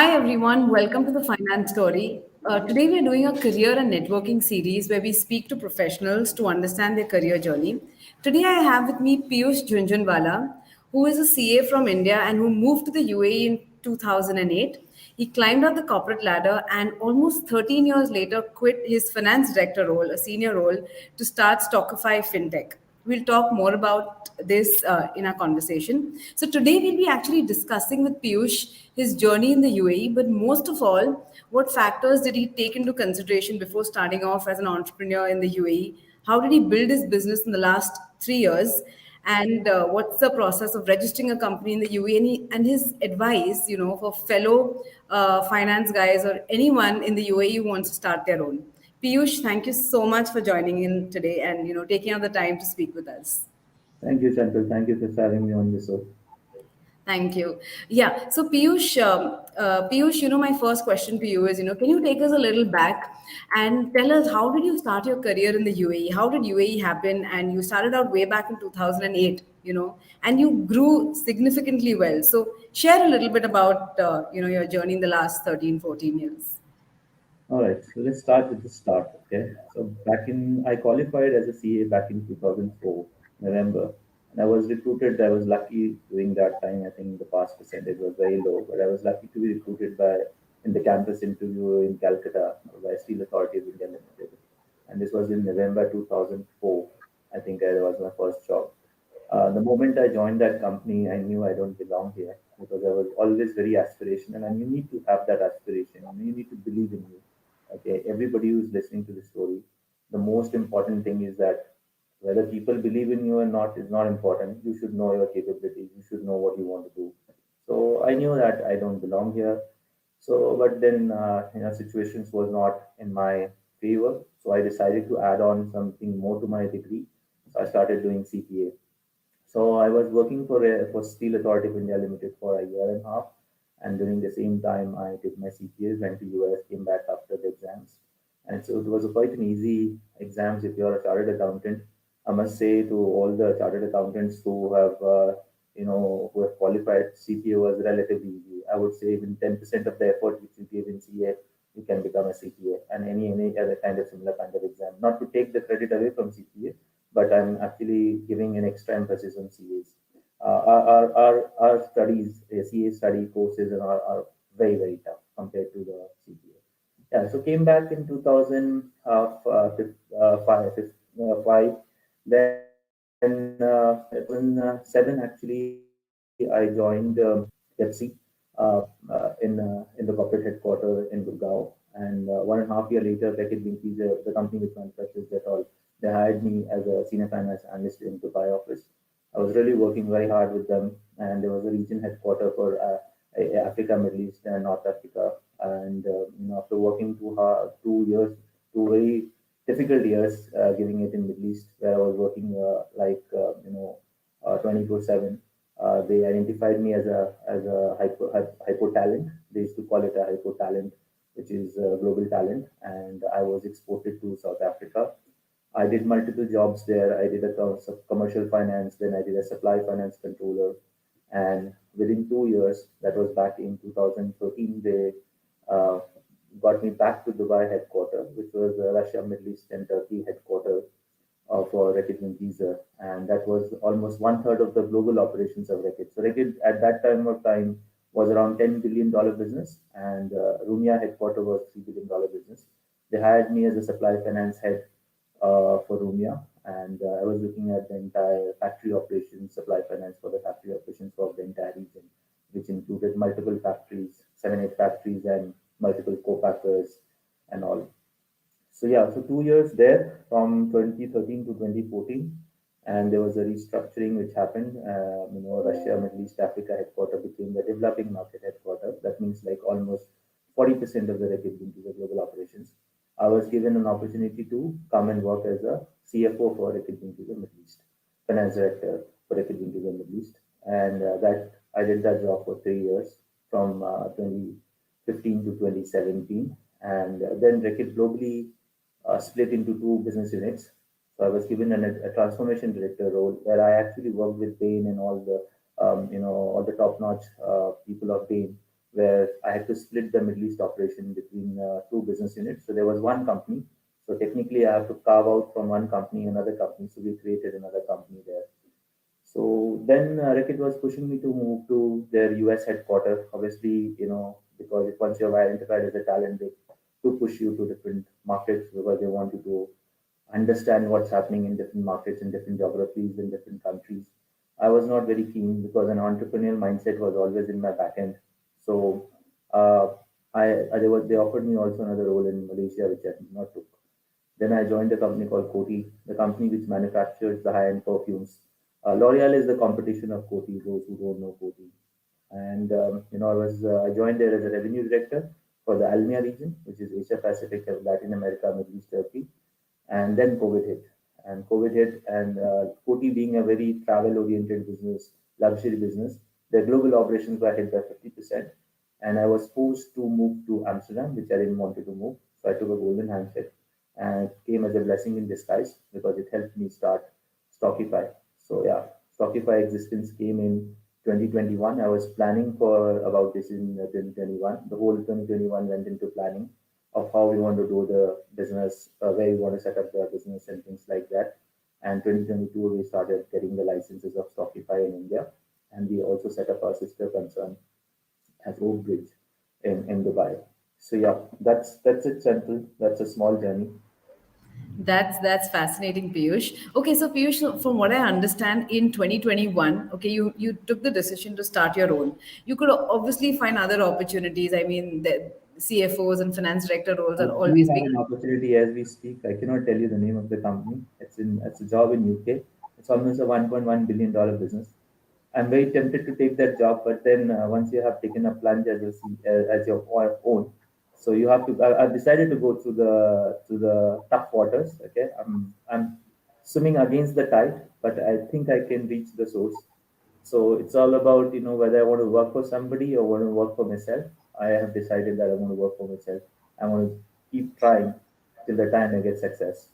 Hi everyone, welcome to the Finance Story. Today we're doing a career and networking series where we speak to professionals to understand their career journey. Today I have with me Piyush Jhunjhunwala, who is a CA from India and who moved to the UAE in 2008. He climbed up the corporate ladder and almost 13 years later quit his finance director role, a senior role, to start Stockify Fintech. We'll talk more about this in our conversation. So, today we'll be actually discussing with Piyush his journey in the UAE, but most of all, what factors did he take into consideration before starting off as an entrepreneur in the UAE? How did he build his business in the last 3 years? And what's the process of registering a company in the UAE? And his advice, for fellow finance guys or anyone in the UAE who wants to start their own. Piyush, thank you so much for joining in today and taking out the time to speak with us. Thank you, Chantal. Thank you for having me on this show. Thank you. Yeah. So Piyush, my first question to you is, can you take us a little back and tell us how did you start your career in the UAE? How did UAE happen? And you started out way back in 2008, and you grew significantly well. So share a little bit about, your journey in the last 13, 14 years. All right, so let's start with the start. Okay, so I qualified as a CA back in 2004, November, and I was recruited. I was lucky during that time. I think the pass percentage was very low, but I was lucky to be recruited in the campus interview in Calcutta by Steel Authority of India Limited, and this was in November 2004. I think that was my first job. The moment I joined that company, I knew I don't belong here because I was always very aspirational, and you need to have that aspiration. You need to believe in you. Okay, everybody who's listening to the story, the most important thing is that whether people believe in you or not is not important. You should know your capabilities. You should know what you want to do. So I knew that I don't belong here. So, but then situations was not in my favor. So I decided to add on something more to my degree. So I started doing CPA. So I was working for Steel Authority of India Limited for a year and a half, and during the same time I did my CPAs, went to US, came back after the exams, and so it was quite an easy exams if you're a chartered accountant. I must say to all the chartered accountants who have qualified, CPA was relatively easy. I would say even 10% of the effort which you give in CA, you can become a CPA, and any other kind of similar kind of exam. Not to take the credit away from CPA, but I'm actually giving an extra emphasis on CAs. Our studies, CA study courses are very, very tough compared to the CPA. Yeah, so came back in 2005. Then in 7 actually, I joined Pepsi in the corporate headquarters in Gurgaon. And 1.5 year later, Beckett Winkeys, the company which manufactures Dettol, they hired me as a senior finance analyst in Dubai office. I was really working very hard with them, and there was a region headquarter for Africa, Middle East, and North Africa. And after working 2 years, 2 very difficult years, giving it in Middle East, where I was working 24/7. They identified me as a hypo talent. They used to call it a hypo talent, which is global talent, and I was exported to South Africa. I did multiple jobs there. I did a commercial finance, then I did a supply finance controller, and within 2 years, that was back in 2013, they uh, got me back to Dubai headquarters, which was Russia, Middle East, and Turkey headquarters for Reckitt Benckiser, and that was almost one third of the global operations of Reckitt. So Reckitt at that time was around $10 billion business, and Rumia headquarters was $3 billion business. They hired me as a supply finance head for Rumia, and I was looking at the entire factory operations, supply finance for the factory operations for the entire region, which included multiple factories, 7, 8 factories, and multiple co-packers and all. So yeah, so 2 years there from 2013 to 2014, and there was a restructuring which happened. Russia, Middle East, Africa headquarters became the developing market headquarters. That means like almost 40% of the Reckitt into the global operations. I was given an opportunity to come and work as a CFO for Reckitt into the Middle East, finance director for Reckitt into the Middle East, and that I did that job for 3 years from 2015 to 2017, and then Reckitt globally split into two business units. So I was given a transformation director role where I actually worked with Bain and all the top-notch people of Bain where I had to split the Middle East operation between two business units. So there was one company. So technically, I have to carve out from one company another company. So we created another company there. So then Reckitt was pushing me to move to their US headquarters. Obviously, because once you're identified as a talent, they to push you to different markets because they want you to understand what's happening in different markets, in different geographies, in different countries. I was not very keen because an entrepreneurial mindset was always in my back end. So uh, they offered me also another role in Malaysia, which I did not took. Then I joined a company called Coty, the company which manufactures the high-end perfumes. L'Oreal is the competition of Coty, those who don't know Coty. And I joined there as a revenue director for the ALMEA region, which is Asia Pacific, Latin America, Middle East, Turkey. And then COVID hit. And COVID hit, and Coty being a very travel-oriented business, luxury business, their global operations were hit by 50%. And I was forced to move to Amsterdam, which I didn't want to move. So I took a golden handshake, and it came as a blessing in disguise because it helped me start Stockify. So yeah, Stockify existence came in 2021. I was planning for about this in 2021. The whole 2021 went into planning of how we want to do the business, where we want to set up the business and things like that. And 2022, we started getting the licenses of Stockify in India. And we also set up our sister concern at Oak Bridge in Dubai. So yeah, that's it, Central. That's a small journey. That's fascinating, Piyush. Okay, so Piyush, so from what I understand, in 2021, okay, you took the decision to start your own. You could obviously find other opportunities. I mean, the CFOs and finance director roles I are do always have being. an opportunity as we speak. I cannot tell you the name of the company. It's a job in UK. It's almost a $1.1 billion business. I'm very tempted to take that job, but then once you have taken a plunge as your own, so you have to. I've decided to go through the tough waters. Okay, I'm swimming against the tide, but I think I can reach the source. So it's all about whether I want to work for somebody or want to work for myself. I have decided that I want to work for myself. I want to keep trying till the time I get success.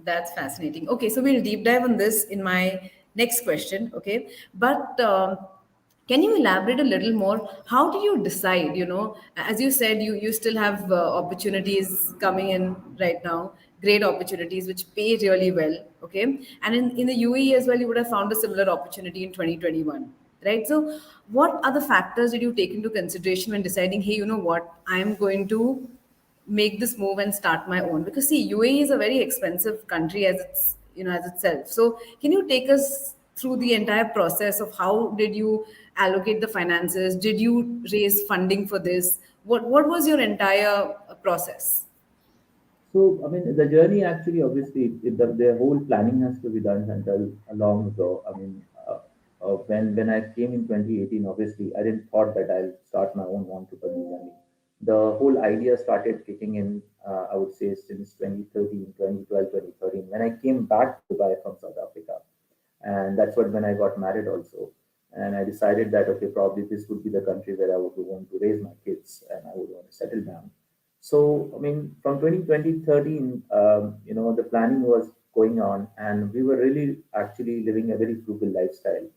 That's fascinating. Okay, so we'll deep dive on this in my next question. Okay, but can you elaborate a little more? How did you decide? As you said, you still have opportunities coming in right now, great opportunities which pay really well. Okay, and in the UAE as well, you would have found a similar opportunity in 2021, right? So, what other factors did you take into consideration when deciding, hey, you know what, I'm going to make this move and start my own? Because see, UAE is a very expensive country as it's as itself. So can you take us through the entire process of how did you allocate the finances? Did you raise funding for this? What was your entire process? So, I mean, the journey actually, obviously, the whole planning has to be done until long ago. I mean, when I came in 2018, obviously, I didn't thought that I'll start my own entrepreneurial journey. The whole idea started kicking in, I would say, since 2013, 2012, 2013, when I came back to Dubai from South Africa. And that's what when I got married also. And I decided that, okay, probably this would be the country where I would want to raise my kids and I would want to settle down. So, I mean, from 2013, the planning was going on, and we were really actually living a very frugal lifestyle.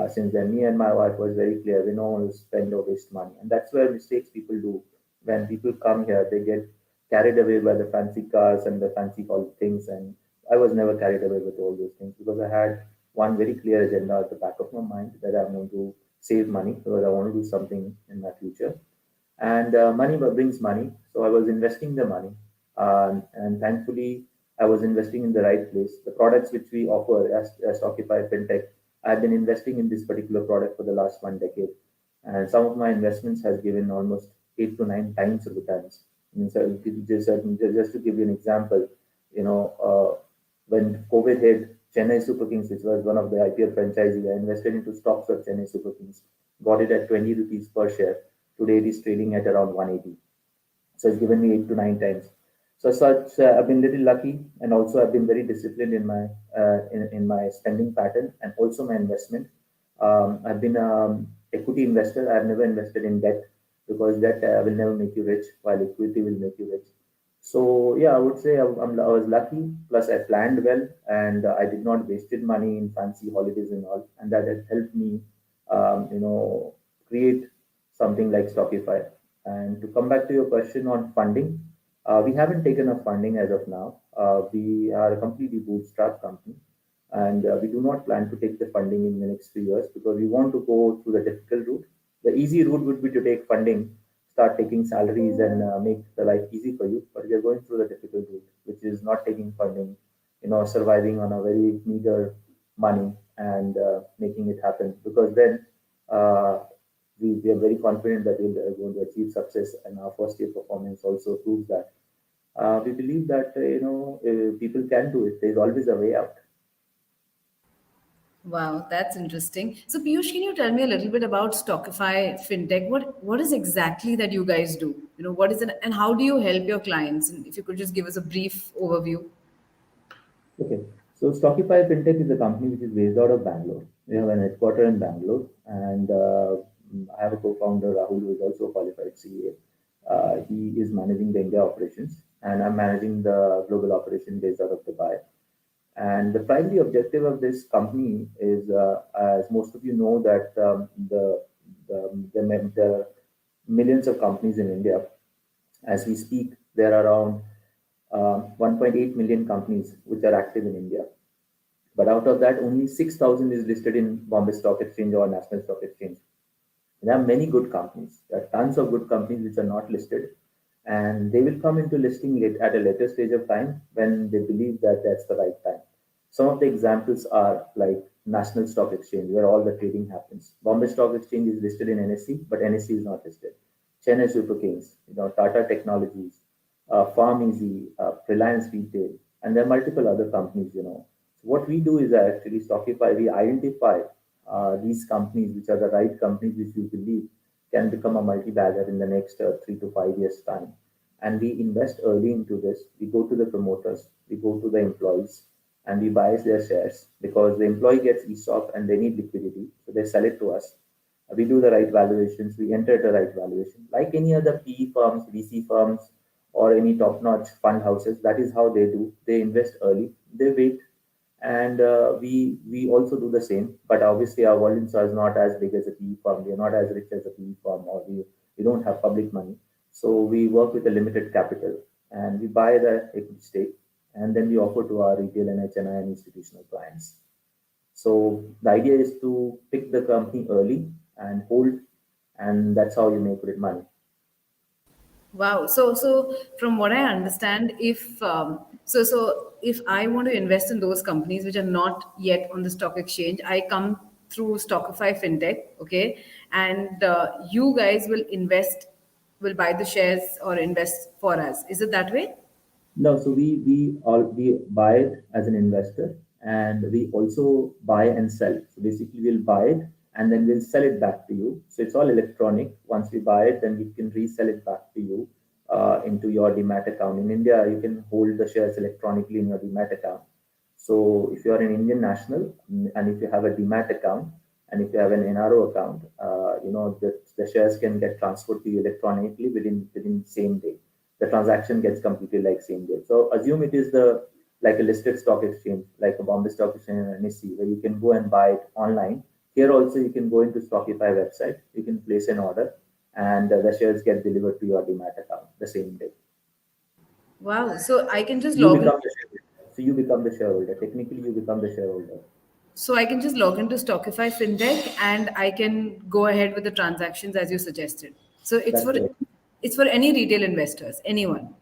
Since then, me and my wife was very clear we don't want to spend or waste money, and that's where mistakes people do. When people come here, they get carried away by the fancy cars and the fancy all things, and I was never carried away with all those things because I had one very clear agenda at the back of my mind that I'm going to save money because I want to do something in my future and money brings money. So I was investing the money, and thankfully I was investing in the right place. The products which we offer as Stockify Fintech, I've been investing in this particular product for the last 1 decade, and some of my investments has given almost 8 to 9 times of returns. I mean, so just to give you an example, when COVID hit, Chennai Super Kings, which was one of the IPL franchises, I invested into stocks of Chennai Super Kings, got it at 20 rupees per share. Today it is trading at around 180. So it's given me 8 to 9 times. So such I've been little lucky, and also I've been very disciplined in my in my spending pattern and also my investment. I've been equity investor. I've never invested in debt because debt will never make you rich, while equity will make you rich. So yeah, I would say I was lucky. Plus, I planned well, and I did not wasted money in fancy holidays and all, and that has helped me, create something like Stockify. And to come back to your question on funding, we haven't taken a funding as of now. We are a completely bootstrap company, and we do not plan to take the funding in the next 3 years because we want to go through the difficult route. The easy route would be to take funding, start taking salaries, and make the life easy for you. But we are going through the difficult route, which is not taking funding, surviving on a very meager money and making it happen. Because then uh, we are very confident that we're going to achieve success, and our first year performance also proves that. We believe that people can do it. There's always a way out. Wow, that's interesting. So, Piyush, can you tell me a little bit about Stockify Fintech? What is exactly that you guys do? What is it, and how do you help your clients? And if you could just give us a brief overview. Okay. So Stockify Fintech is a company which is based out of Bangalore. We have an headquarter in Bangalore, and I have a co-founder, Rahul, who is also a qualified CA. He is managing the India operations, and I'm managing the global operation based out of Dubai. And the primary objective of this company is, as most of you know, that the millions of companies in India. As we speak, there are around 1.8 million companies which are active in India. But out of that, only 6,000 is listed in Bombay Stock Exchange or National Stock Exchange. There are many good companies. There are tons of good companies which are not listed, and they will come into listing at a later stage of time when they believe that that's the right time. Some of the examples are like National Stock Exchange, where all the trading happens. Bombay Stock Exchange is listed in NSE, but NSE is not listed. Chennai Super Kings, Tata Technologies, Farm Easy, Reliance Retail, and there are multiple other companies. So what we do is actually Stockify, we identify these companies, which are the right companies, which we believe can become a multi-bagger in the next 3 to 5 years' time. And we invest early into this. We go to the promoters, we go to the employees, and we buy their shares because the employee gets ESOP and they need liquidity. So they sell it to us. We do the right valuations, we enter at the right valuation. Like any other PE firms, VC firms, or any top-notch fund houses, that is how they do. They invest early, they wait, and we also do the same. But obviously, our volumes are not as big as a PE firm. We are not as rich as a PE firm, or we don't have public money. So we work with a limited capital, and we buy the equity stake, and then we offer to our retail and HNI and institutional clients. So the idea is to pick the company early and hold, and that's how you make good money. Wow. So from what I understand, if I want to invest in those companies which are not yet on the stock exchange, I come through Stockify Fintech, okay, and you guys will buy the shares or invest for us. Is it that way? No, so we buy it as an investor, and we also buy and sell. So basically, we'll buy it and then we'll sell it back to you. So it's all electronic. Once we buy it, then we can resell it back to you into your demat account. In India, you can hold the shares electronically in your demat account. So if you are an Indian national, and if you have a demat account, and if you have an NRO account, the shares can get transferred to you electronically within same day. The transaction gets completed like same day. So assume it is the like a listed stock exchange, like a Bombay Stock Exchange or NSE, where you can go and buy it online. Here also you can go into Stockify website, you can place an order, and the shares get delivered to your demat account the same day. Wow. So I can just You log in. become the shareholder. So you become the shareholder. Technically, you become the shareholder. So I can just log into Stockify Fintech and I can go ahead with the transactions as you suggested. So That's correct. it's for any retail investors, anyone.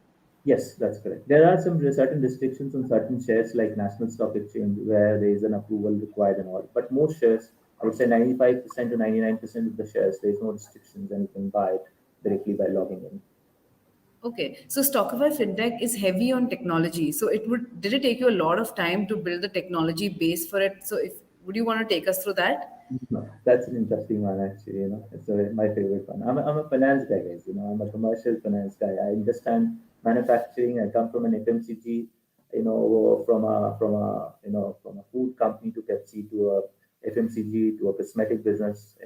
Yes, that's correct. There are some certain restrictions on certain shares like National Stock Exchange where there is an approval required and all. But most shares, I would say 95% to 99% of the shares, there is no restrictions and you can buy it directly by logging in. Okay, so Stockify Fintech is heavy on technology. So did it take you a lot of time to build the technology base for it? So if would you want to take us through that? No, that's an interesting one actually. It's my favorite one. I'm a finance guy, guys. I'm a commercial finance guy. I understand manufacturing. I come from an FMCG. From a food company to Pepsi to a FMCG to a cosmetic business.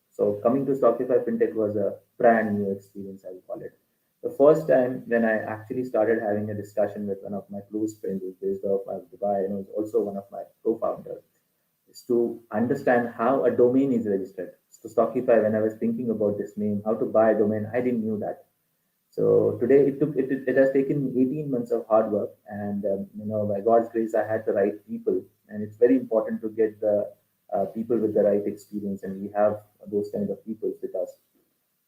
So coming to Stockify FinTech was a brand new experience. I would call it. The first time when I actually started having a discussion with one of my close friends who's based off of Dubai and was also one of my co-founders is to understand how a domain is registered. So Stockify, when I was thinking about this name, how to buy a domain, I didn't knew that. So today it has taken 18 months of hard work, and by God's grace, I had the right people, and it's very important to get the people with the right experience, and we have those kind of people with us.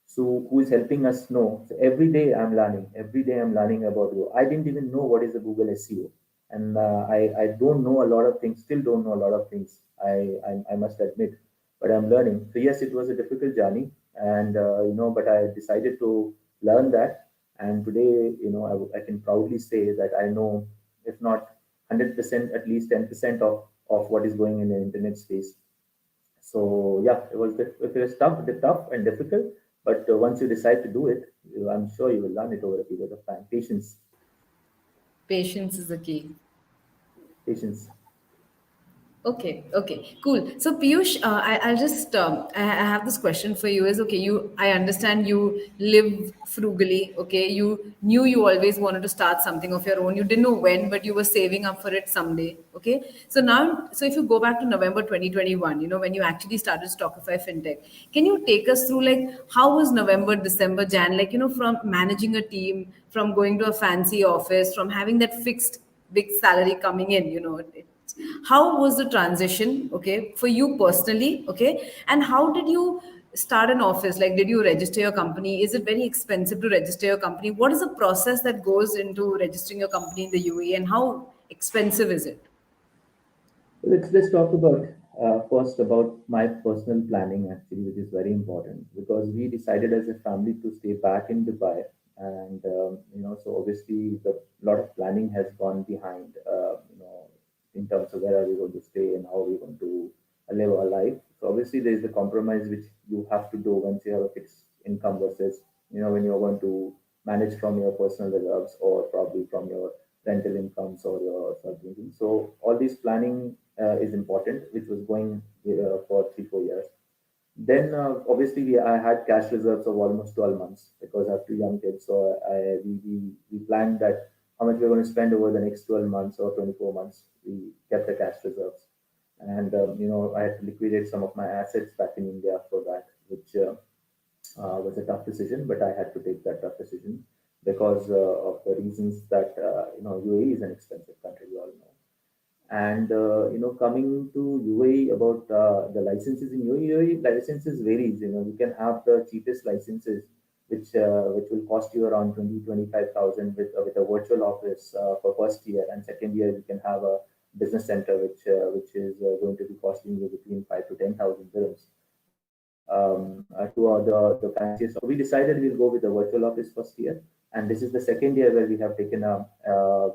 So who is helping us know? So every day I'm learning. Every day I'm learning about Google. I didn't even know what is a Google SEO, and I don't know a lot of things. Still don't know a lot of things. I must admit, but I'm learning. So yes, it was a difficult journey, and but I decided to learn that, and today I can proudly say that I know, if not 100%, at least 10% of what is going in the internet space. So yeah, it was tough and difficult, but once you decide to do it, I'm sure you will learn it over a period of time. Patience is the key. Patience. Okay, okay, cool. So Piyush, I'll just I have this question for you. Is okay. I understand you live frugally. Okay, you knew you always wanted to start something of your own. You didn't know when, but you were saving up for it someday. Okay, so now, so if you go back to November 2021, when you actually started Stockify Fintech, can you take us through like how was November, December, Jan? Like from managing a team, from going to a fancy office, from having that fixed big salary coming in. How was the transition, okay, for you personally, okay, and how did you start an office? Like, did you register your company? Is it very expensive to register your company? What is the process that goes into registering your company in the UAE, and how expensive is it? Let's talk about first about my personal planning actually, which is very important because we decided as a family to stay back in Dubai, and so obviously the lot of planning has gone behind, in terms of where are we going to stay and how we're going to live our life. So obviously there is a compromise which you have to do once you have a fixed income versus when you're going to manage from your personal reserves or probably from your rental incomes or your something. So all this planning is important, which was going for 3 4 years. Then obviously I had cash reserves of almost 12 months because I have 2 young kids. So we planned that how much we're going to spend over the next 12 months or 24 months. We kept the cash reserves, and I had to liquidate some of my assets back in India for that, which was a tough decision, but I had to take that tough decision because of the reasons that UAE is an expensive country, we all know. And coming to UAE about the licenses in UAE licenses varies. You can have the cheapest licenses, which will cost you around 20 25,000 with a virtual office for first year, and second year you can have a business center which is going to be costing you between 5 to 10,000 dirhams. To the fanciest. So we decided we'll go with the virtual office first year, and this is the second year where we have taken a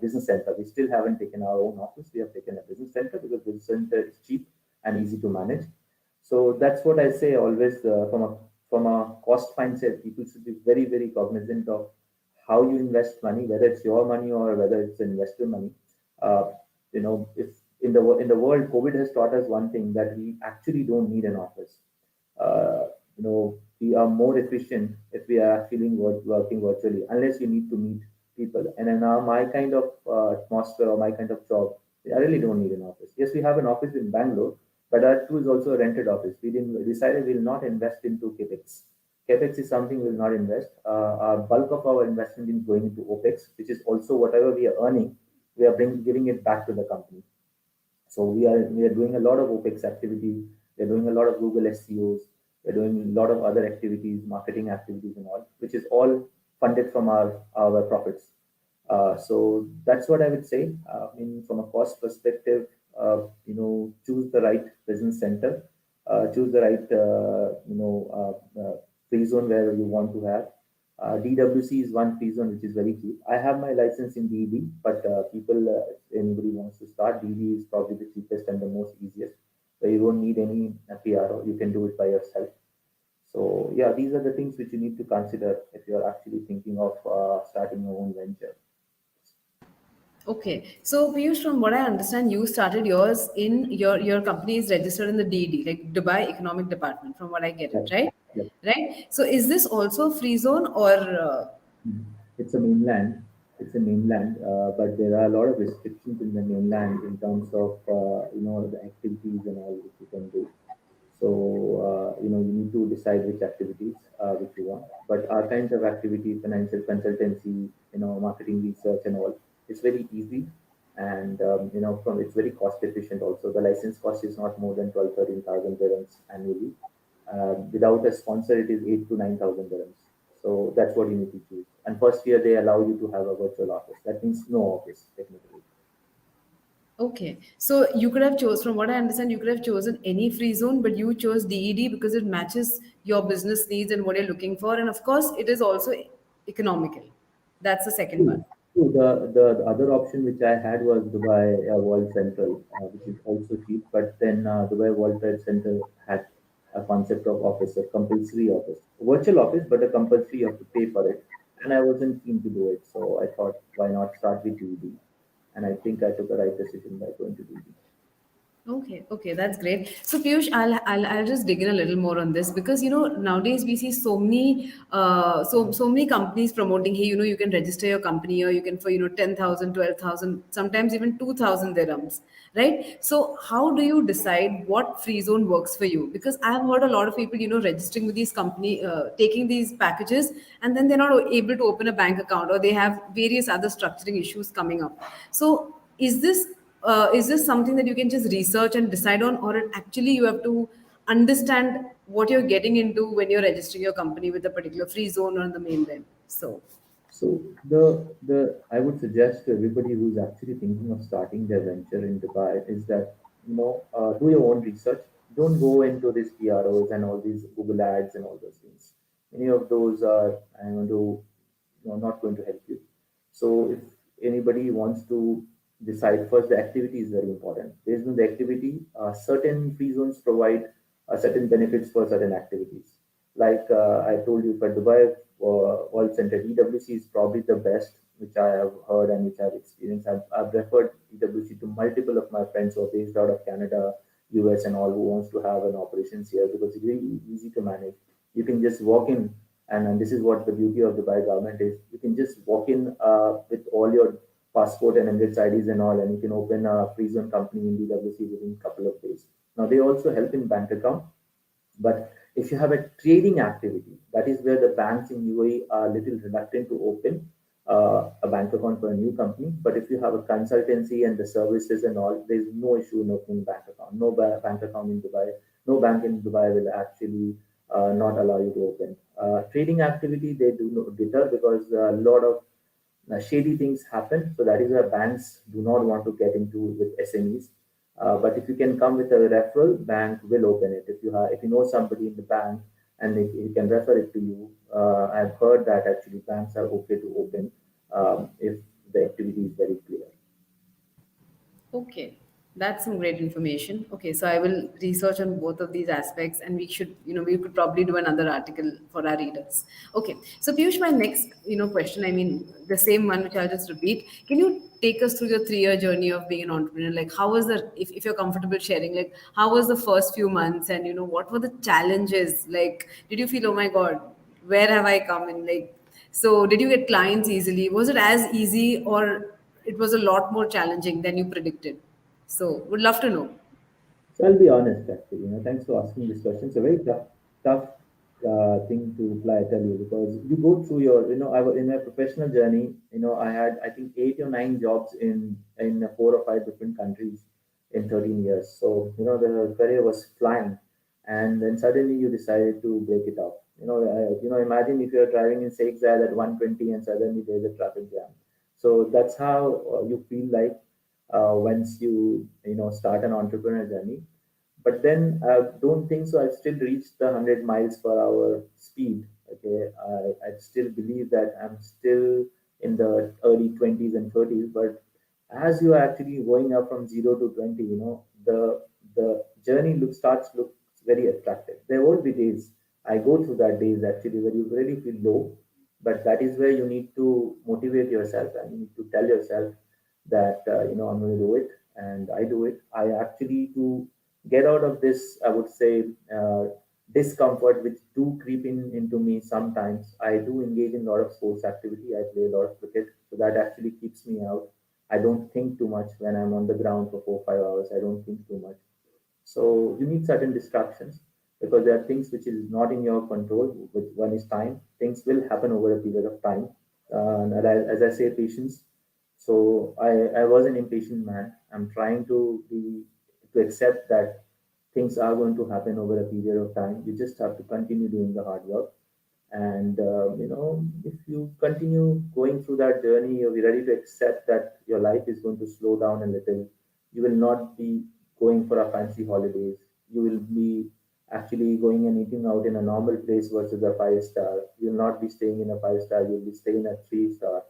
business center. We still haven't taken our own office. We have taken a business center because business center is cheap and easy to manage. So that's what I say always, from a cost mindset. People should be very very cognizant of how you invest money, whether it's your money or whether it's investor money. If in the world, COVID has taught us one thing, that we actually don't need an office. We are more efficient if we are actually working virtually, unless you need to meet people. And in my kind of atmosphere or my kind of job, I really don't need an office. Yes, we have an office in Bangalore, but that too is also a rented office. We didn't decided we'll not invest into capex. Capex is something we'll not invest. Our bulk of our investment is going into OPEX, which is also whatever we are earning, we are giving it back to the company. So we are doing a lot of OPEX activity. We're doing a lot of Google SEOs. We're doing a lot of other activities, marketing activities, and all, which is all funded from our profits. So that's what I would say. From a cost perspective, choose the right business center, choose the right free zone where you want to have. DWC is one free zone which is very cheap. I have my license in DED, but if anybody wants to start, DED is probably the cheapest and the most easiest, where you don't need any PRO. You can do it by yourself. So yeah, these are the things which you need to consider if you're actually thinking of starting your own venture. Okay, so Piyush, from what I understand, you started yours in your company is registered in the DD, like Dubai Economic Department, from what I get Yeah, it, right? yeah. Right. So is this also a free zone or It's a mainland. It's a mainland, but there are a lot of restrictions in the mainland in terms of the activities and all which you can do. So you need to decide which activities which you want. But our kinds of activity, financial consultancy, marketing research and all, it's very easy. And from it's very cost efficient also. The license cost is not more than 12-13,000 dirhams annually. Without a sponsor, it is 8 to 9,000 dirhams. So that's what you need to choose. And first year they allow you to have a virtual office. That means no office technically. Okay, so you could have chose, from what I understand, you could have chosen any free zone, but you chose DED because it matches your business needs and what you're looking for, and of course, it is also economical. That's the second True. one. True. The other option which I had was Dubai World Central, which is also cheap. But then Dubai World Trade Center had a concept of office, a compulsory office, virtual office, but a compulsory you have to pay for it. And I wasn't keen to do it, so I thought, why not start with DD? And I think I took a right decision by going to DD. Okay, okay, that's great. So Piyush, I'll just dig in a little more on this because nowadays we see so many so many companies promoting, hey, you can register your company, or you can, for 10,000, 12,000, sometimes even 2,000 dirhams, right? So how do you decide what free zone works for you? Because I have heard a lot of people registering with these company, taking these packages, and then they're not able to open a bank account, or they have various other structuring issues coming up. So is this something that you can just research and decide on, or actually you have to understand what you're getting into when you're registering your company with a particular free zone or on the mainland? So, So the I would suggest to everybody who's actually thinking of starting their venture in Dubai is that do your own research. Don't go into these PROs and all these Google ads and all those things. Any of those are I'm going to not going to help you. So if anybody wants to decide first, the activity is very important. Based on the activity, certain free zones provide certain benefits for certain activities. Like I told you, for Dubai World Center, EWC is probably the best, which I have heard and which I've experienced. I've referred EWC to multiple of my friends who are based out of Canada, US, and all, who wants to have an operations here because it's really easy to manage. You can just walk in, and this is what the beauty of Dubai government is. You can just walk in with all your passport and Emirates IDs and all, and you can open a free zone company in DWC within a couple of days. Now they also help in bank account, but if you have a trading activity, that is where the banks in UAE are a little reluctant to open a bank account for a new company. But if you have a consultancy and the services and all, there's no issue in opening bank account. No bank account in Dubai. No bank in Dubai will actually not allow you to open. Trading activity, they do not deter because a lot of shady things happen. So that is why banks do not want to get into with SMEs. But if you can come with a referral, bank will open it. If you know somebody in the bank and he can refer it to you, I've heard that actually banks are okay to open if the activity is very clear. okay, that's some great information. Okay, so I will research on both of these aspects, and we could probably do another article for our readers. Okay, so Piyush, my next, question, I mean, the same one which I'll just repeat. Can you take us through your 3-year journey of being an entrepreneur? Like, how was if you're comfortable sharing, like, how was the first few months, and what were the challenges? Like, did you feel, oh my God, where have I come in? Like, so did you get clients easily? Was it as easy, or it was a lot more challenging than you predicted? So would love to know. So I'll be honest, actually. Thanks for asking this question. It's a very tough thing to reply. I tell you, because you go through in my professional journey. I had, I think, 8 or 9 jobs in 4 or 5 different countries in 13 years. So the career was flying, and then suddenly you decided to break it up. Imagine if you're driving in Sheikh Zayed at 120 and suddenly there's a traffic jam. So that's how you feel like once you start an entrepreneur journey. But then I don't think so. I've still reached the 100 miles per hour speed. Okay, I still believe that I'm still in the early 20s and 30s. But as you are actually going up from 0 to 20, the journey starts looks very attractive. There will be days I go through that days actually where you really feel low, but that is where you need to motivate yourself and you need to tell yourself that I'm going to do it, and I do it. I actually to get out of this, I would say, discomfort which do creep into me sometimes. I do engage in a lot of sports activity. I play a lot of cricket, so that actually keeps me out. I don't think too much when I'm on the ground for 4 or 5 hours. I don't think too much. So you need certain distractions. because there are things which is not in your control. Which one is time. Things will happen over a period of time. And as I say, patience. So I was an impatient man. I'm trying to accept that things are going to happen over a period of time. You just have to continue doing the hard work. And if you continue going through that journey, you'll be ready to accept that your life is going to slow down a little. You will not be going for a fancy holidays. You will be actually going and eating out in a normal place versus a 5 star. You'll not be staying in a 5 star. You'll be staying at 3 star.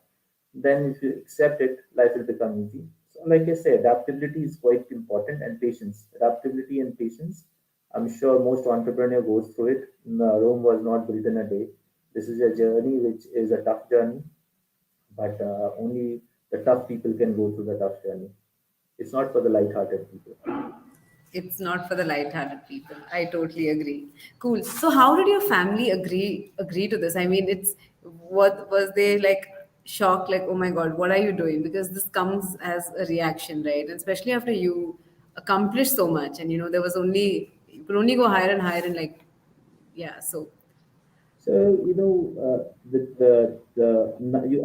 Then if you accept it, life will become easy. So like I say, adaptability is quite important, and patience. Adaptability and patience. I'm sure most entrepreneur goes through it. Rome was not built in a day. This is a journey which is a tough journey, but only the tough people can go through the tough journey. It's not for the light-hearted people. It's not for the light-hearted people. I totally agree. Cool. So how did your family agree to this? I mean, it's what was they like shocked, like, oh my God, what are you doing? Because this comes as a reaction, right? And especially after you accomplish so much, and there was only you could only go higher and higher, and like, yeah. So So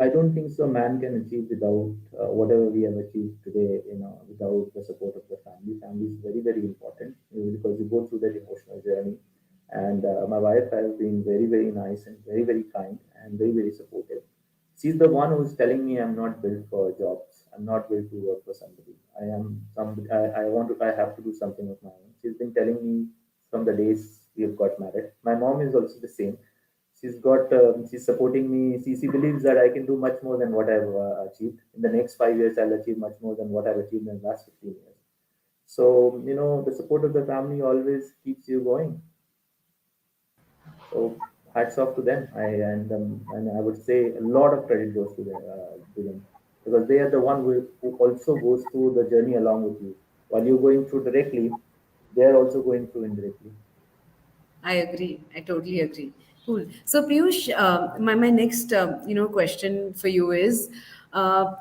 I don't think so. Man can achieve without whatever we have achieved today. Without the support of the family. Family is very very important, because you go through that emotional journey. And my wife has been very very nice and very very kind and very very supportive. She's the one who's telling me I'm not built for jobs. I'm not built to work for somebody. I am some. I want to. I have to do something of my own. She's been telling me from the days we have got married. My mom is also the same. She's supporting me. She believes that I can do much more than what I've achieved. In the next 5 years, I'll achieve much more than what I've achieved in the last 15 years. So, the support of the family always keeps you going. So, hats off to them. And I would say a lot of credit goes to them, because they are the one who also goes through the journey along with you. While you're going through directly, they are also going through indirectly. I agree. I totally agree. Cool. So Piyush, my next question for you is, uh,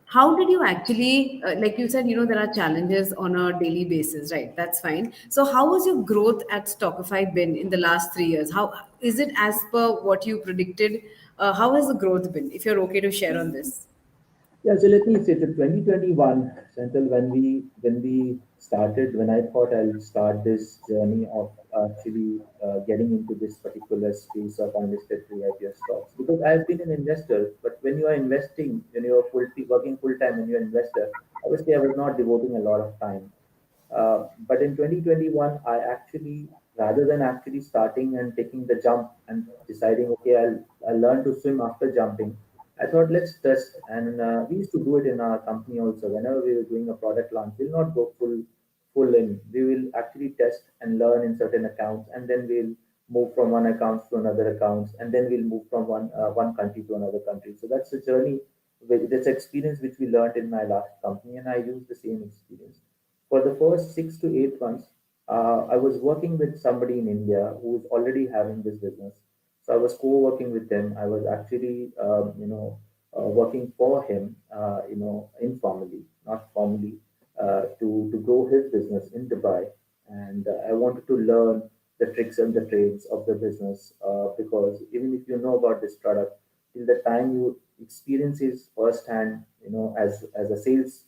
how did you actually, like you said, there are challenges on a daily basis, right? That's fine. So how has your growth at Stockify been in the last 3 years? How is it as per what you predicted? How has the growth been? If you're okay to share on this. Yeah, so let me say the 2021, Senthil, when I thought I'll start this journey of actually getting into this particular space of unlisted pre-IPO stocks, because I've been an investor, but when you are investing, when you're working full time and you're an investor, obviously I was not devoting a lot of time. But in 2021, rather than actually starting and taking the jump and deciding, okay, I'll learn to swim after jumping, I thought let's test. And we used to do it in our company also. Whenever we were doing a product launch, we'll not go full in. We will actually test and learn in certain accounts, and then we'll move from one account to another account, and then we'll move from one country to another country. So that's a journey, this experience which we learned in my last company, and I used the same experience. For the first 6 to 8 months, I was working with somebody in India who was already having this business. So I was co-working with them. I was actually, working for him, informally, not formally, to grow his business in Dubai. And I wanted to learn the tricks and the trades of the business, because even if you know about this product, till the time you experience it firsthand, as a sales,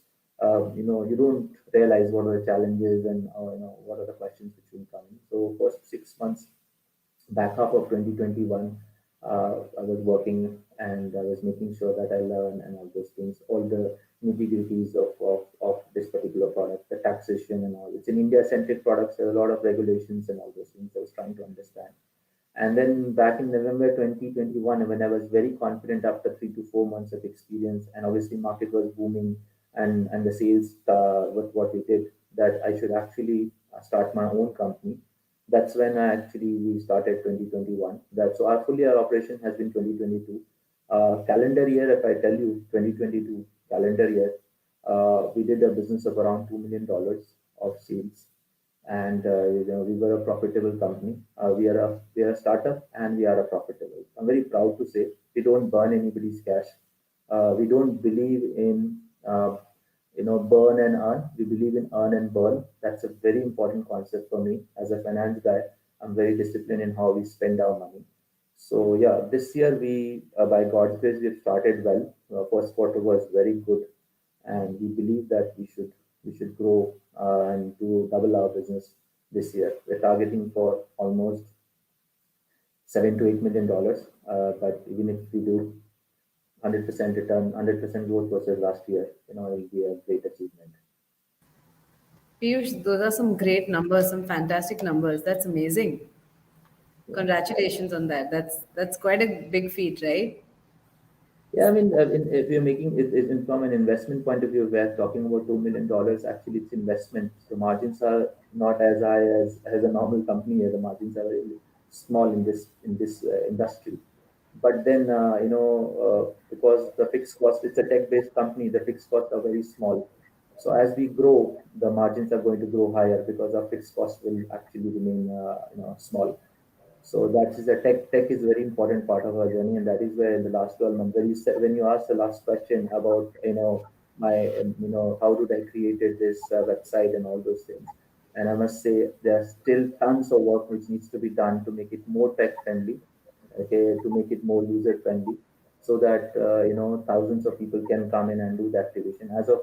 you don't realize what are the challenges and what are the questions which will come in. So first 6 months, back half of 2021, I was working and I was making sure that I learn and all those things, all the nitty-gritties of this particular product, the taxation and all. It's an India-centric product, so there are a lot of regulations and all those things I was trying to understand. And then back in November 2021, when I was very confident after 3 to 4 months of experience, and obviously market was booming, and the sales, with what we did, that I should actually start my own company. That's when we started 2021. That's so our operation has been 2022. Calendar year, if I tell you, 2022 calendar year, we did a business of around $2 million of sales, and we were a profitable company. We are a startup and we are a profitable. I'm very proud to say we don't burn anybody's cash. We don't believe in burn and earn. We believe in earn and burn. That's a very important concept for me as a finance guy. I'm very disciplined in how we spend our money. So yeah, this year by God's grace, we've started well. First quarter was very good, and we believe that we should grow and do double our business this year. We're targeting for almost $7 to $8 million. But even if we do 100% return, 100% growth versus last year, it'll be a great achievement. Piyush, those are some great numbers, some fantastic numbers. That's amazing. Yeah. Congratulations on that. That's quite a big feat, right? Yeah, I mean, if you're making it from an investment point of view, we're talking about $2 million. Actually, it's investment. The margins are not as high as a normal company. The margins are really small in this industry. But then, because the fixed cost, it's a tech-based company, the fixed costs are very small. So as we grow, the margins are going to grow higher because our fixed cost will actually remain, small. So that is a tech is a very important part of our journey, and that is where in the last 12 months, when you asked the last question about my how did I created this website and all those things, and I must say there are still tons of work which needs to be done to make it more tech friendly, okay, to make it more user friendly, so that thousands of people can come in and do the activation. As of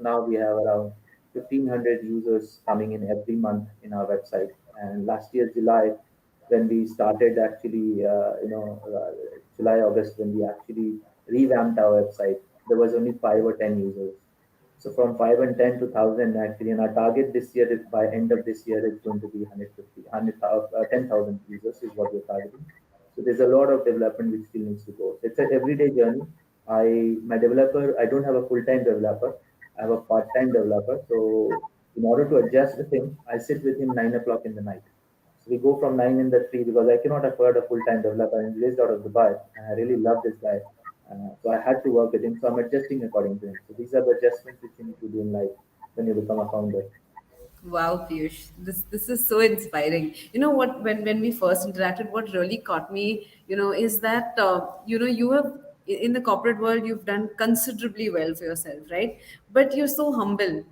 now, we have around 1,500 users coming in every month in our website, and last year July when we started actually, July, August, when we actually revamped our website, there was only 5 or 10 users. So from 5 and 10 to 1,000 actually, and our target this year is by end of this year is going to be 150, 10,000 users is what we're targeting. So there's a lot of development which still needs to go. It's an everyday journey. I don't have a full-time developer. I have a part-time developer. So in order to adjust the thing, I sit with him 9 o'clock in the night. So we go from 9 in the 3 because I cannot afford a full-time developer. I'm based out of Dubai, and I really love this guy. So I had to work with him. So I'm adjusting according to him. So these are the adjustments which you need to do in life when you become a founder. Wow, Piyush, this is so inspiring. You know what? When we first interacted, what really caught me, is that you have in the corporate world you've done considerably well for yourself, right? But you're so humble,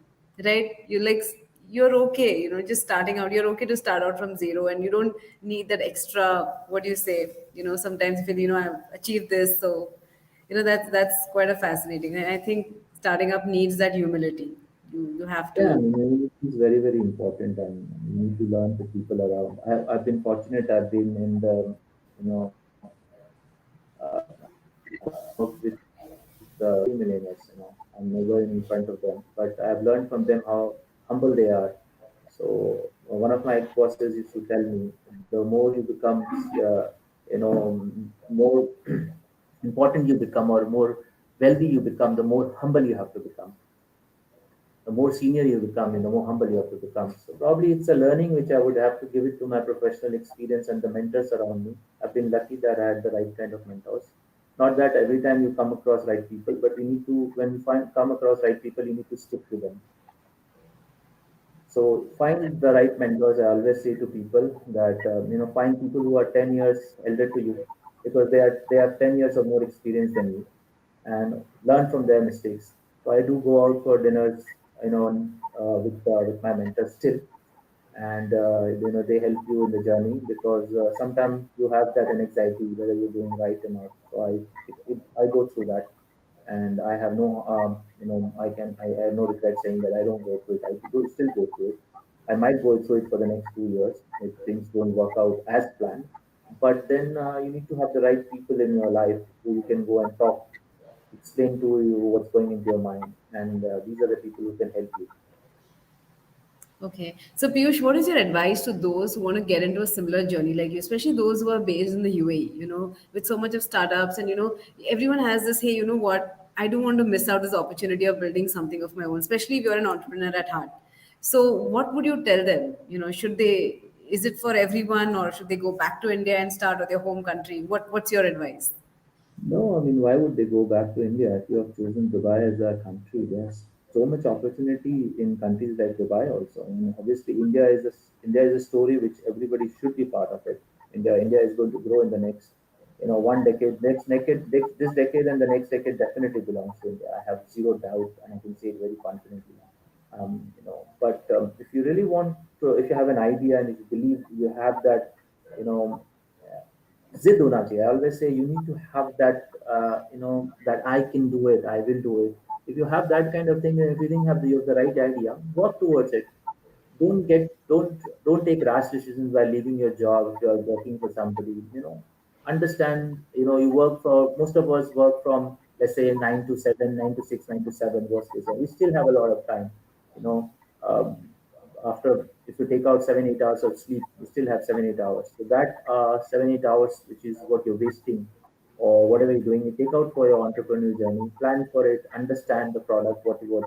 right? You're okay, just starting out. You're okay to start out from zero, and you don't need that extra. What do you say? Sometimes you feel I've achieved this, so that's quite a fascinating. And I think starting up needs that humility. You have Yeah, I to. mean, humility is very, very important, and you need to learn the people around. I've been fortunate. I've been in the, worked with millionaires. I'm never in front of them, but I've learned from them how humble they are. So one of my bosses used to tell me, the more you become, more important you become, or more wealthy you become, the more humble you have to become. The more senior you become, the more humble you have to become. So probably it's a learning which I would have to give it to my professional experience and the mentors around me. I've been lucky that I had the right kind of mentors. Not that every time you come across right people, but you need to, when you come across right people, you need to stick to them. So find the right mentors. I always say to people that find people who are 10 years elder to you, because they have 10 years of more experience than you, and learn from their mistakes. So I do go out for dinners, with my mentors still, and they help you in the journey, because sometimes you have that anxiety whether you're doing right or not. So I go through that, and I have no I have no regret saying that I don't go through it. Still go through it. I might go through it for the next 2 years if things don't work out as planned. But then you need to have the right people in your life who you can go and talk, explain to you what's going into your mind, and these are the people who can help you. Okay. So, Piyush, what is your advice to those who want to get into a similar journey like you, especially those who are based in the UAE, with so much of startups and, everyone has this, hey, you know what? I don't want to miss out this opportunity of building something of my own, especially if you're an entrepreneur at heart. So, what would you tell them? Is it for everyone or should they go back to India and start with their home country? What's your advice? No, I mean, why would they go back to India if you have chosen Dubai as a country? There's so much opportunity in countries like Dubai also. I mean, obviously, India is a story which everybody should be part of it. India is going to grow in the next one decade, this decade and the next decade definitely belongs to India. I have zero doubt, and I can say it very confidently. But if you really want to, if you have an idea and if you believe you have that, you know, zid hona chahiye. I always say you need to have that, that I can do it, I will do it. If you have that kind of thing, and if you think you have the right idea, work towards it. Don't take rash decisions while leaving your job if you're working for somebody. Understand, you work for, most of us work from, let's say, 9 to 7, 9 to 6, 9 to 7, worst case, and we still have a lot of time. you know um, After, if you take out 7 8 hours of sleep, you still have 7 8 hours. So that 7 8 hours, which is what you're wasting, or whatever you're doing, you take out for your entrepreneurial journey, plan for it, understand the product, what you want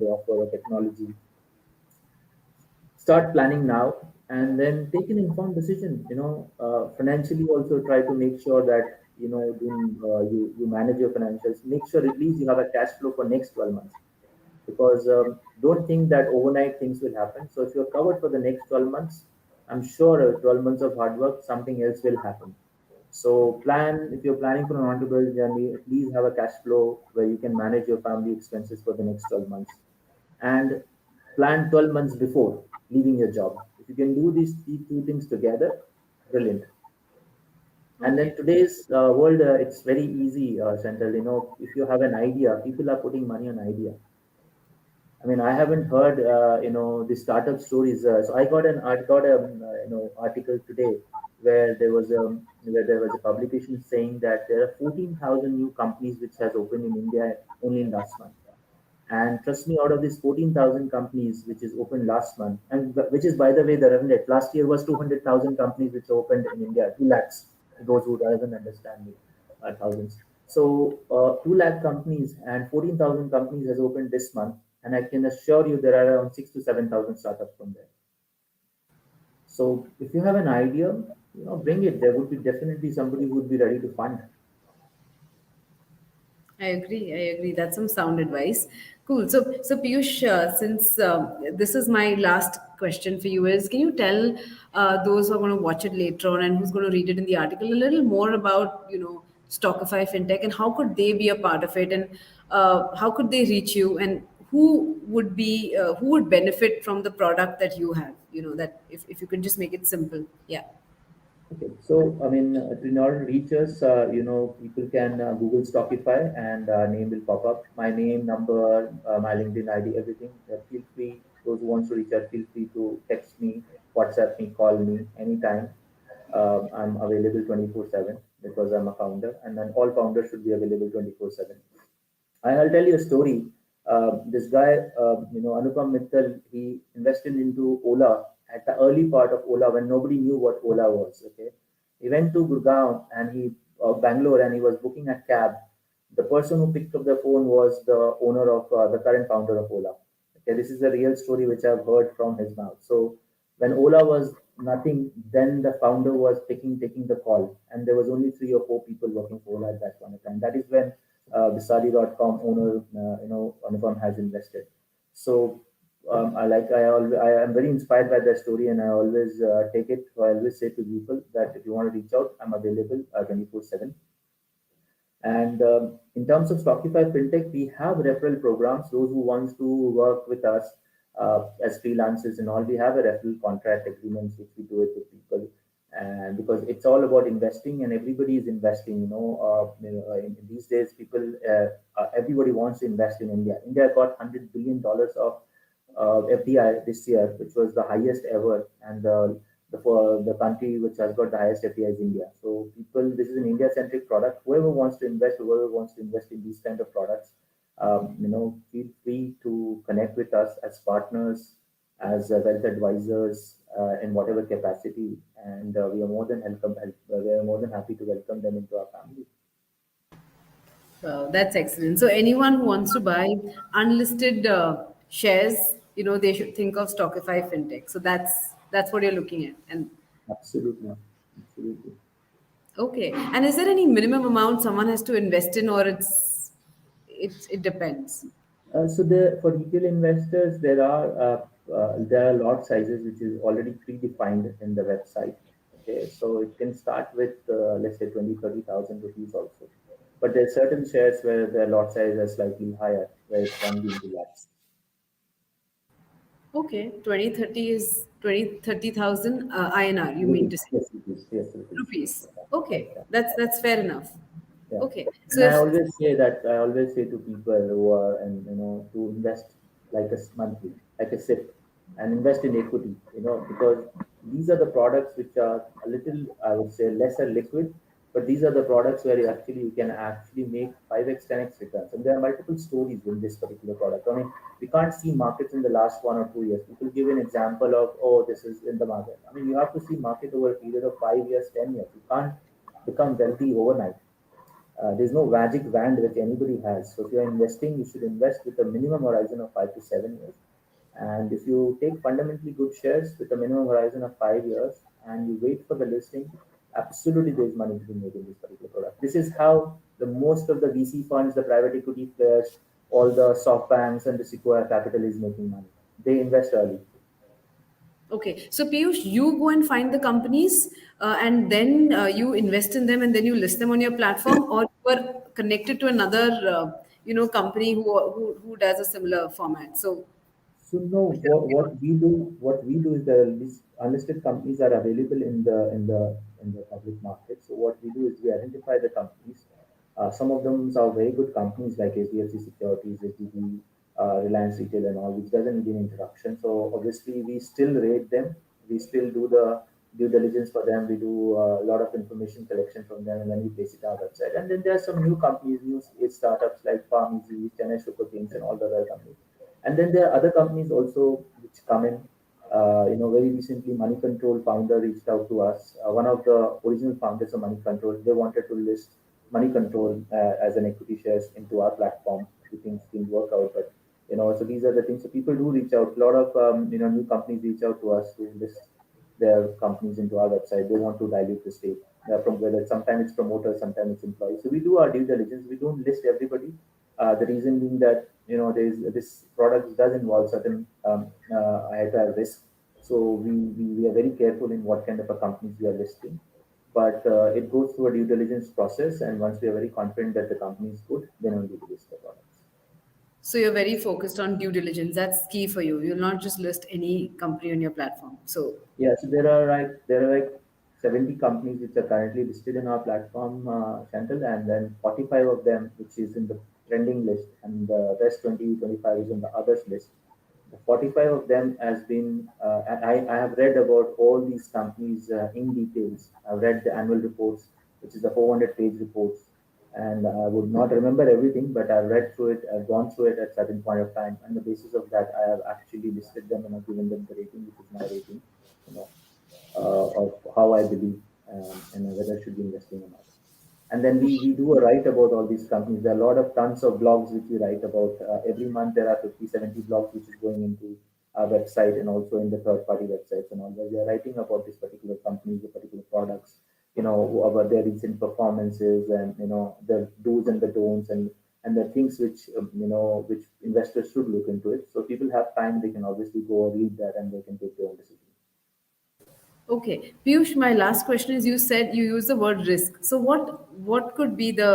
to offer, the technology. Start planning now, and then take an informed decision. Financially also try to make sure that, you manage your financials. Make sure at least you have a cash flow for next 12 months, because don't think that overnight things will happen. So if you're covered for the next 12 months, I'm sure 12 months of hard work, something else will happen. So plan, if you're planning for an entrepreneurial journey, at least have a cash flow where you can manage your family expenses for the next 12 months, and plan 12 months before leaving your job. If you can do these two things together, brilliant. And then Okay. today's world, it's very easy, Central. If you have an idea, people are putting money on idea. I mean, I haven't heard, the startup stories. So I got a, article today where there was a publication saying that there are 14,000 new companies which has opened in India only in last month. And trust me, out of these 14,000 companies which is opened last month, and which is, by the way, the revenue last year was 200,000 companies which opened in India, 2 lakhs, those who doesn't understand me, thousands. So 2 lakh companies and 14,000 companies has opened this month. And I can assure you there are around 6 to 7,000 startups from there. So if you have an idea, bring it. There would be definitely somebody who would be ready to fund. I agree. I agree. That's some sound advice. Cool. So Piyush, since this is my last question for you, is can you tell those who are going to watch it later on and who's going to read it in the article a little more about Stockify Fintech, and how could they be a part of it, and how could they reach you, and who would benefit from the product that you have? That if you could just make it simple. Yeah. Okay, so I mean, in order to reach us, people can Google Stockify, and name will pop up. My name, number, my LinkedIn ID, everything. Feel free. Those who wants to reach out, feel free to text me, WhatsApp me, call me anytime. I'm available 24/7 because I'm a founder, and then all founders should be available 24/7. I'll tell you a story. This guy, Anupam Mittal, he invested into Ola at the early part of Ola when nobody knew what Ola was. Okay, he went to Gurgaon and Bangalore, and he was booking a cab. The person who picked up the phone was the owner of the current founder of Ola. Okay, this is a real story which I've heard from his mouth. So when Ola was nothing, then the founder was taking the call, and there was only 3 or 4 people working for Ola at that point of time. That is when Visali.com owner, Anupam has invested. So I am very inspired by that story, and I always take it. I always say to people that if you want to reach out, I'm available 24/7. And in terms of Stockify Fintech, we have referral programs. Those who wants to work with us as freelancers and all, we have a referral contract agreements which we do it with people. And because it's all about investing, and everybody is investing, in these days, everybody wants to invest in India. India got $100 billion of FDI this year, which was the highest ever, and for the country which has got the highest FDI is India. So this is an India-centric product. Whoever wants to invest in these kind of products, feel free to connect with us as partners, as wealth advisors, in whatever capacity, and we are more than happy to welcome them into our family. Wow, that's excellent. So anyone who wants to buy unlisted shares, they should think of Stockify Fintech. So that's what you're looking at. And Absolutely, absolutely. okay. And is there any minimum amount someone has to invest in, or it depends? For retail investors, there are lot sizes which is already predefined in the website. Okay, so it can start with let's say 20, 30,000 rupees also. But there are certain shares where the lot size is slightly higher, where it can be into lakhs. Okay, 2030 is 30,000 INR, you mean to Rupees, say? yes, rupees, yes, rupees. Rupees. Okay, Yeah. that's fair enough. Yeah. Okay, so And if I always say to people who are, and to invest like a monthly, like a SIP, and invest in equity, because these are the products which are a little, I would say, lesser liquid, but these are the products where you can actually make 5x, 10x returns. And there are multiple stories in this particular product. I mean, we can't see markets in the last 1 or 2 years. People give an example of, oh, this is in the market. I mean, you have to see market over a period of 5 years, 10 years. You can't become wealthy overnight. There's no magic wand which anybody has. So if you're investing, you should invest with a minimum horizon of 5 to 7 years. And if you take fundamentally good shares with a minimum horizon of 5 years and you wait for the listing, absolutely there's money to be made in this particular product. This is how the most of the VC funds, the private equity players, all the soft banks and the Sequoia Capital is making money. They invest early. okay, so Piyush, you go and find the companies and then you invest in them and then you list them on your platform, or you are connected to another, company who does a similar format. So, So no, what we do is these unlisted companies are available in the public market. So what we do is we identify the companies. Some of them are very good companies like HDFC Securities, HDB, Reliance Retail, and all, which doesn't need an introduction. So obviously we still rate them. We still do the due diligence for them. We do a lot of information collection from them, and then we place it on our website. And then there are some new companies, new age startups like Farm Easy, Chennai Sugar Kings, and all the other companies. And then there are other companies also which come in. Very recently, Money Control founder reached out to us. One of the original founders of Money Control, they wanted to list Money Control as an equity shares into our platform. The things didn't work out, but so these are the things. So people do reach out. A lot of new companies reach out to us to list their companies into our website. They want to dilute the stake. From whether sometimes it's promoters, sometimes it's employees. So we do our due diligence. We don't list everybody. The reason being that there's this product does involve certain high risk. So we are very careful in what kind of a companies we are listing. But it goes through a due diligence process, and once we are very confident that the company is good, then only we list the products. so you're very focused on due diligence. That's key for you. You'll not just list any company on your platform. So, Yeah, so there are like 70 companies which are currently listed in our platform, Chantal, and then 45 of them which is in the trending list, and the rest 20 25 is in the others list. The 45 of them has been, and I have read about all these companies in details. I've read the annual reports, which is the 400-page reports, and I would not remember everything, but I've read through it, I've gone through it at certain point of time, and the basis of that, I have actually listed them and I've given them the rating, which is my rating, you know, of how I believe and whether I should be investing or not. And then we do a write about all these companies. There are a lot of tons of blogs which we write about. Every month there are 50, 70 blogs which is going into our website and also in the third party websites and all, where we are writing about this particular company, the particular products, about their recent performances and, the do's and the don'ts and the things which investors should look into it. So people have time, they can obviously go read that and they can take their own decision. okay, Piyush, my last question is: you said you use the word risk. So, what could be the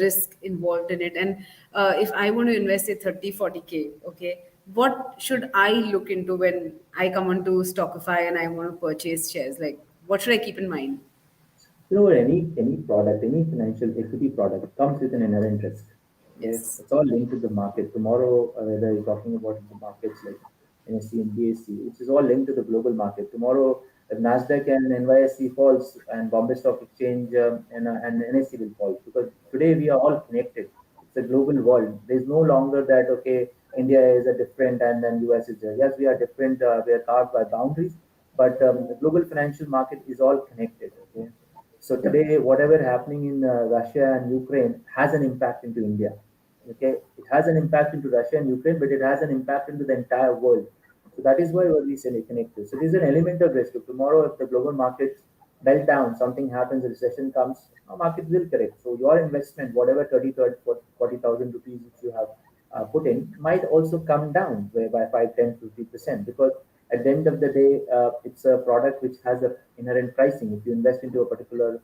risk involved in it? And if I want to invest a 30, 40K, okay, what should I look into when I come onto Stockify and I want to purchase shares? Like, what should I keep in mind? Any product, any financial equity product comes with an inherent risk. Okay, Yes. it's all linked to the market. Tomorrow, whether you're talking about the markets like NSE and BSE, which is all linked to the global market. Tomorrow, if Nasdaq and NYSE falls and Bombay Stock Exchange and NSE will fall, because today we are all connected. It's a global world. There's no longer that okay, India is a different and then US is there. Yes, we are different. We are carved by boundaries, but the global financial market is all connected. Okay, so today, whatever happening in Russia and Ukraine has an impact into India. Okay, it has an impact into Russia and Ukraine, but it has an impact into the entire world. So that is why we say connected. So there's an element of risk. If tomorrow, if the global markets melt down, something happens, a recession comes, market will correct. So your investment, whatever 40,000 rupees which you have put in, might also come down by 5, 10, 50% because At the end of the day, it's a product which has a inherent pricing. If you invest into a particular,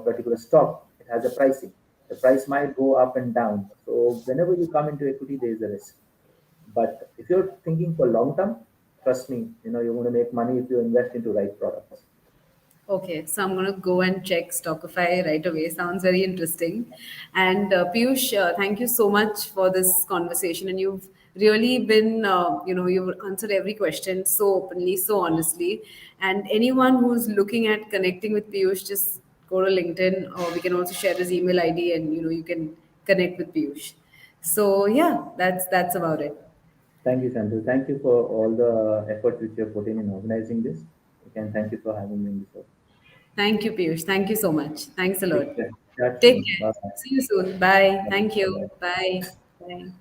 particular stock, it has a pricing. The price might go up and down. So whenever you come into equity, there is a risk. But if you're thinking for long term, trust me, you're going to make money if you invest into right products. Okay, so I'm going to go and check Stockify right away. Sounds very interesting. And Piyush, thank you so much for this conversation. And you've really been, you've answered every question so openly, so honestly. And anyone who's looking at connecting with Piyush, just go to LinkedIn, or we can also share his email ID, and you can connect with Piyush. So yeah, that's about it. Thank you, Santu. Thank you for all the effort which you're putting in organizing this. Again, thank you for having me in this. Thank you, Piyush. Thank you so much. Thanks a lot. Take care. Chat Take soon. care. Bye. See you soon. Bye. Bye. Thank you. Bye. Bye. Bye.